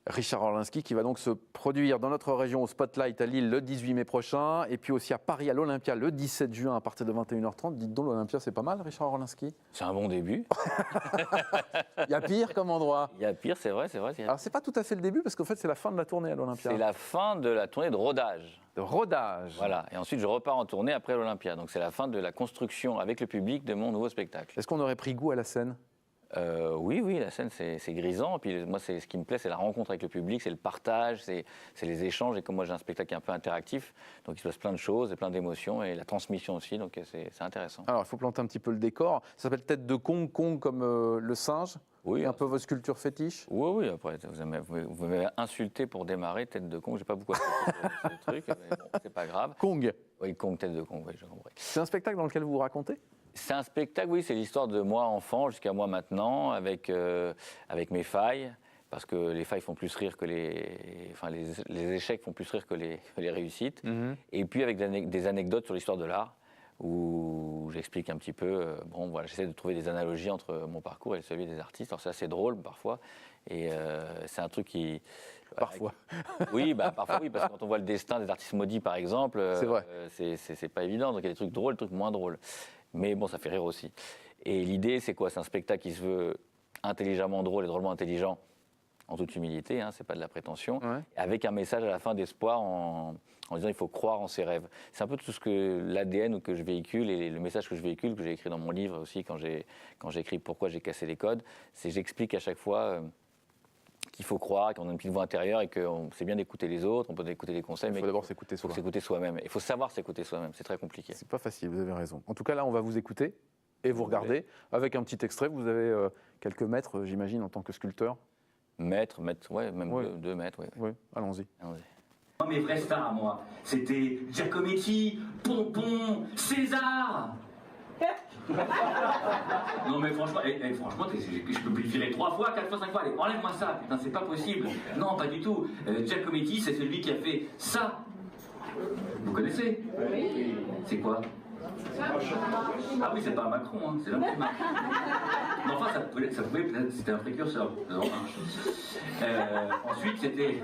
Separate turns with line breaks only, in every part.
Richard Orlinski qui va donc se produire dans notre région au Spotlight à Lille le 18 mai prochain et puis aussi à Paris à l'Olympia le 17 juin à partir de 21h30. Dites donc, l'Olympia, c'est pas mal, Richard Orlinski?
C'est un bon début.
Il y a pire comme endroit.
Il y a pire, c'est vrai.
Alors, c'est pas tout à fait le début parce qu'en fait, c'est la fin de la tournée à l'Olympia.
C'est la fin de la tournée de rodage.
De rodage.
Voilà. Et ensuite, je repars en tournée après l'Olympia. Donc, c'est la fin de la construction avec le public de mon nouveau spectacle.
Est-ce qu'on aurait pris goût à la scène?
Oui, la scène, c'est grisant. Puis moi, ce qui me plaît, c'est la rencontre avec le public, c'est le partage, c'est les échanges. Et comme moi, j'ai un spectacle qui est un peu interactif, donc il se passe plein de choses et plein d'émotions, et la transmission aussi, donc c'est intéressant.
Alors, il faut planter un petit peu le décor. Ça s'appelle Tête de Kong, Kong comme le singe.
Oui,
un peu vos sculptures fétiches.
Oui, après, vous m'avez insulté pour démarrer, Tête de Kong. J'ai pas beaucoup apprécié ce truc, mais bon, c'est pas grave.
Kong.
Oui, Kong, Tête de Kong, oui, j'ai compris.
C'est un spectacle dans lequel vous vous racontez?
C'est un spectacle, oui, c'est l'histoire de moi enfant jusqu'à moi maintenant, avec mes failles, parce que les failles font plus rire que les échecs font plus rire que les réussites. Mm-hmm. Et puis avec des anecdotes sur l'histoire de l'art, où j'explique un petit peu, j'essaie de trouver des analogies entre mon parcours et celui des artistes. Alors c'est assez drôle parfois, et c'est un truc qui...
Parfois.
Oui, parfois oui, parce que quand on voit le destin des artistes maudits, par exemple,
c'est vrai.
C'est pas évident. Donc il y a des trucs drôles, des trucs moins drôles. Mais bon, ça fait rire aussi. Et l'idée, c'est quoi? C'est un spectacle qui se veut intelligemment drôle et drôlement intelligent, en toute humilité, hein, c'est pas de la prétention, ouais. Avec un message à la fin d'espoir en disant il faut croire en ses rêves. C'est un peu tout ce que l'ADN que je véhicule et le message que je véhicule, que j'ai écrit dans mon livre aussi quand j'ai écrit Pourquoi j'ai cassé les codes, c'est j'explique à chaque fois qu'il faut croire, qu'on a une petite voix intérieure et qu'on sait bien d'écouter les autres, on peut écouter des conseils, mais
il faut d'abord s'écouter soi.
S'écouter soi-même. Il faut savoir s'écouter soi-même, c'est très compliqué.
C'est pas facile, vous avez raison. En tout cas, là, on va vous écouter et vous regarder avec un petit extrait. Vous avez quelques mètres, j'imagine, en tant que sculpteur.
Mètres, ouais, même ouais. 2 mètres, ouais.
Oui, allons-y.
Mes vrais stars à moi, c'était Giacometti, Pompon, César. Non mais franchement, je peux plus le virer 3 fois, 4 fois, 5 fois. Allez, enlève-moi ça, putain, c'est pas possible. Non, pas du tout. Giacometti, c'est celui qui a fait ça. Vous connaissez? Oui. C'est quoi? Ah oui, c'est pas un Macron, hein, c'est l'homme qui marche. Mais enfin, ça pouvait peut-être, c'était un précurseur. Ensuite, c'était...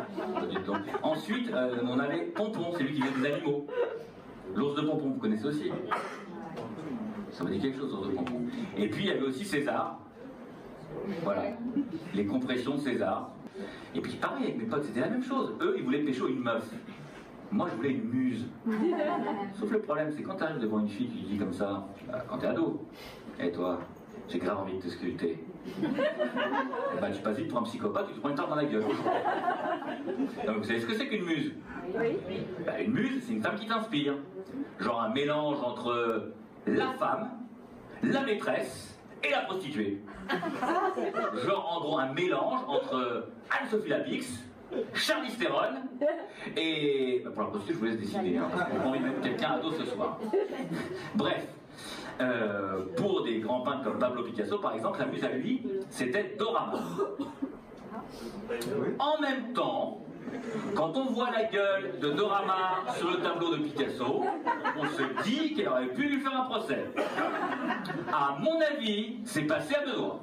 Ensuite, on avait Pompon, c'est lui qui faisait des animaux. L'ours de Pompon, vous connaissez aussi? Ça me dit quelque chose, l'ours de Pompon. Et puis, il y avait aussi César. Voilà, les compressions de César. Et puis, pareil, avec mes potes, c'était la même chose. Eux, ils voulaient pécho une meuf. Moi, je voulais une muse. Sauf le problème, c'est quand tu arrives devant une fille qui dit comme ça, quand t'es ado, et toi, j'ai grave envie de te sculpter. Tu passes vite pour un psychopathe, tu te prends une tarte dans la gueule. Donc, vous savez ce que c'est qu'une muse? Oui. Une muse, c'est une femme qui t'inspire. Genre un mélange entre la femme, la maîtresse et la prostituée. Genre, en gros, un mélange entre Anne-Sophie Lapix, Charlize Theron et... pour la prostituée, je vous laisse décider, hein, parce que j'ai pas envie de mettre quelqu'un à dos ce soir. Bref, pour des grands peintres comme Pablo Picasso, par exemple, la muse à lui, c'était Dora Maar. En même temps, quand on voit la gueule de Dora Maar sur le tableau de Picasso, on se dit qu'elle aurait pu lui faire un procès. À mon avis, c'est passé à 2 doigts.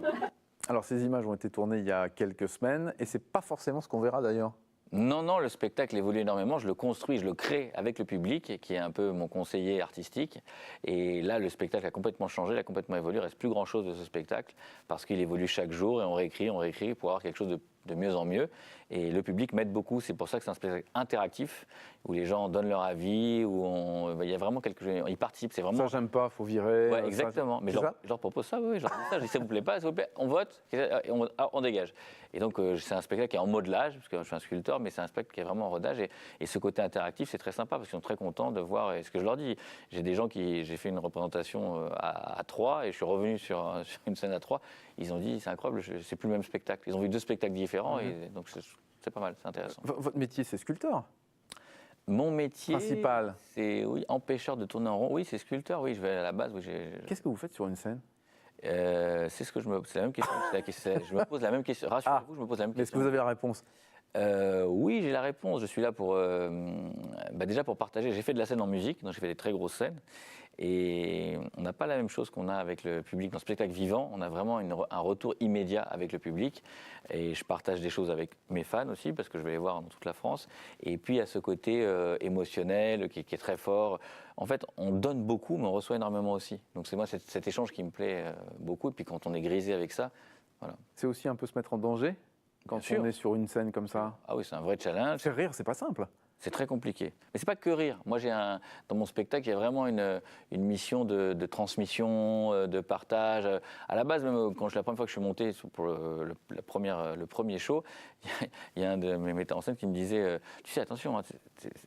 Alors, ces images ont été tournées il y a quelques semaines, et c'est pas forcément ce qu'on verra d'ailleurs.
Non, le spectacle évolue énormément, je le construis, je le crée avec le public, qui est un peu mon conseiller artistique. Et là, le spectacle a complètement changé, il a complètement évolué, il ne reste plus grand-chose de ce spectacle, parce qu'il évolue chaque jour, et on réécrit pour avoir quelque chose de mieux en mieux. Et le public m'aide beaucoup, c'est pour ça que c'est un spectacle interactif, où les gens donnent leur avis, où il y a vraiment quelque chose, ils participent, c'est vraiment...
Ça, j'aime pas, faut virer...
Ouais, exactement, mais je leur propose ça, oui, je leur dis ça, je dis ça vous plaît pas, s'il vous plaît, on vote, et on dégage. Et donc, c'est un spectacle qui est en modelage, parce que je suis un sculpteur, mais c'est un spectacle qui est vraiment en rodage, et ce côté interactif, c'est très sympa, parce qu'ils sont très contents de voir, et ce que je leur dis, j'ai des gens j'ai fait une représentation à 3, et je suis revenu sur une scène à 3, ils ont dit, c'est incroyable, c'est plus le même spectacle, ils ont vu 2 spectacles différents, et donc c'est pas mal, c'est intéressant.
Votre métier, c'est sculpteur?
Mon métier
principal,
c'est empêcheur de tourner en rond. Oui, c'est sculpteur. Oui, je vais à la base. Oui,
qu'est-ce que vous faites sur une scène?
C'est ce que c'est la même question. Je me pose la même question. Rassurez-vous, je me pose la même question.
Est-ce que vous avez la réponse?
Oui, j'ai la réponse. Je suis là pour, déjà pour partager. J'ai fait de la scène en musique, donc j'ai fait des très grosses scènes. Et on n'a pas la même chose qu'on a avec le public. Dans le spectacle vivant, on a vraiment un retour immédiat avec le public. Et je partage des choses avec mes fans aussi, parce que je vais les voir dans toute la France. Et puis, il y a ce côté émotionnel qui est très fort. En fait, on donne beaucoup, mais on reçoit énormément aussi. Donc, c'est moi cet échange qui me plaît beaucoup. Et puis, quand on est grisé avec ça, voilà.
C'est aussi un peu se mettre en danger quand
Bien sûr.
on est sur une scène comme ça.
Ah oui, c'est un vrai challenge.
Faire rire, c'est pas simple.
C'est très compliqué. Mais c'est pas que rire. Moi, dans mon spectacle, il y a vraiment une mission de transmission, de partage. À la base, même quand la première fois que je suis monté pour le premier show, il y a un de mes metteurs en scène qui me disait tu sais, attention, hein,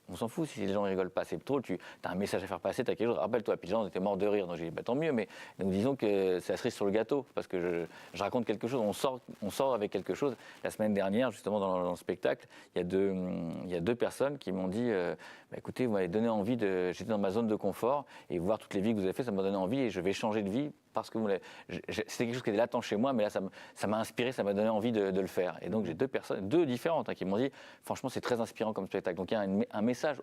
on s'en fout si les gens rigolent pas. C'est drôle, tu as un message à faire passer, tu as quelque chose, rappelle-toi. Puis les gens étaient morts de rire. Donc j'ai dit tant mieux, mais donc, disons que c'est la cerise sur le gâteau, parce que je raconte quelque chose, on sort avec quelque chose. La semaine dernière, justement, dans le spectacle, il y a deux personnes qui m'ont dit écoutez, vous m'avez donné envie j'étais dans ma zone de confort, et voir toutes les vies que vous avez fait, ça m'a donné envie, et je vais changer de vie parce que c'était quelque chose qui était latent chez moi, mais là ça m'a inspiré, ça m'a donné envie de le faire. Et donc j'ai deux différentes qui m'ont dit franchement c'est très inspirant comme spectacle. Donc il y a un message,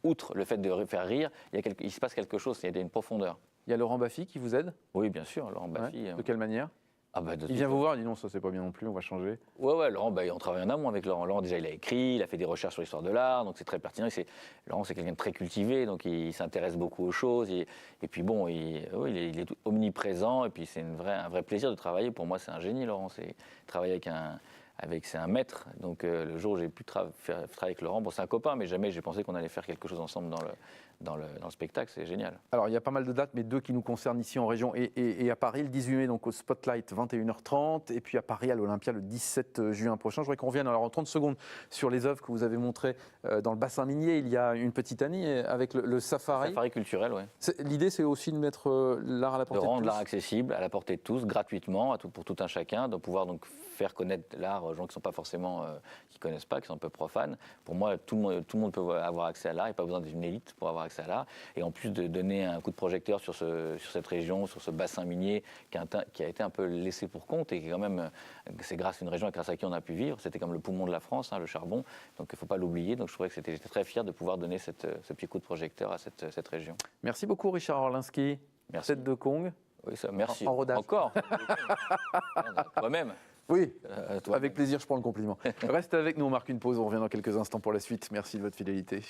outre le fait de faire rire, il se passe quelque chose, il y a une profondeur.
Il y a Laurent Baffy qui vous aide.
Oui, bien sûr, Laurent Baffy.
De quelle manière? Il vient vous voir, il dit non, ça c'est pas bien non plus, on va changer.
Ouais, Laurent, on travaille en amont avec Laurent. Laurent, déjà, il a écrit, il a fait des recherches sur l'histoire de l'art, donc c'est très pertinent. Laurent, c'est quelqu'un de très cultivé, donc il s'intéresse beaucoup aux choses. Et puis bon, il est omniprésent, et puis c'est un vrai plaisir de travailler. Pour moi, c'est un génie, Laurent. C'est travailler c'est un maître. Donc le jour où j'ai pu travailler avec Laurent, c'est un copain, mais jamais j'ai pensé qu'on allait faire quelque chose ensemble dans le spectacle. C'est génial.
Alors il y a pas mal de dates, mais deux qui nous concernent ici en région et à Paris, le 18 mai donc au Spotlight 21h30, et puis à Paris à l'Olympia le 17 juin prochain. Je voudrais qu'on revienne alors en 30 secondes sur les œuvres que vous avez montrées dans le bassin minier il y a une petite année avec le safari.
Safari culturel, oui.
L'idée c'est aussi de mettre l'art à la portée de tous.
De rendre l'art accessible, à la portée de tous, gratuitement, pour tout un chacun, de pouvoir donc faire connaître l'art aux gens qui ne sont pas forcément, qui connaissent pas, qui sont un peu profanes. Pour moi, tout le monde peut avoir accès à l'art, il n'y a pas besoin d'une élite pour avoir accès à l'art. Et en plus de donner un coup de projecteur sur cette région, sur ce bassin minier qui a été un peu laissé pour compte, et qui quand même, c'est grâce à une région grâce à qui on a pu vivre. C'était comme le poumon de la France, le charbon. Donc il ne faut pas l'oublier. Donc je trouvais que j'étais très fier de pouvoir donner ce petit coup de projecteur à cette région.
Merci beaucoup Richard Orlinski.
Merci.
Tête de Kong.
Oui, ça, merci.
En rodage.
Encore. Toi-même.
Oui,
toi
avec plaisir, je prends le compliment. Restez avec nous, on marque une pause, on revient dans quelques instants pour la suite. Merci de votre fidélité.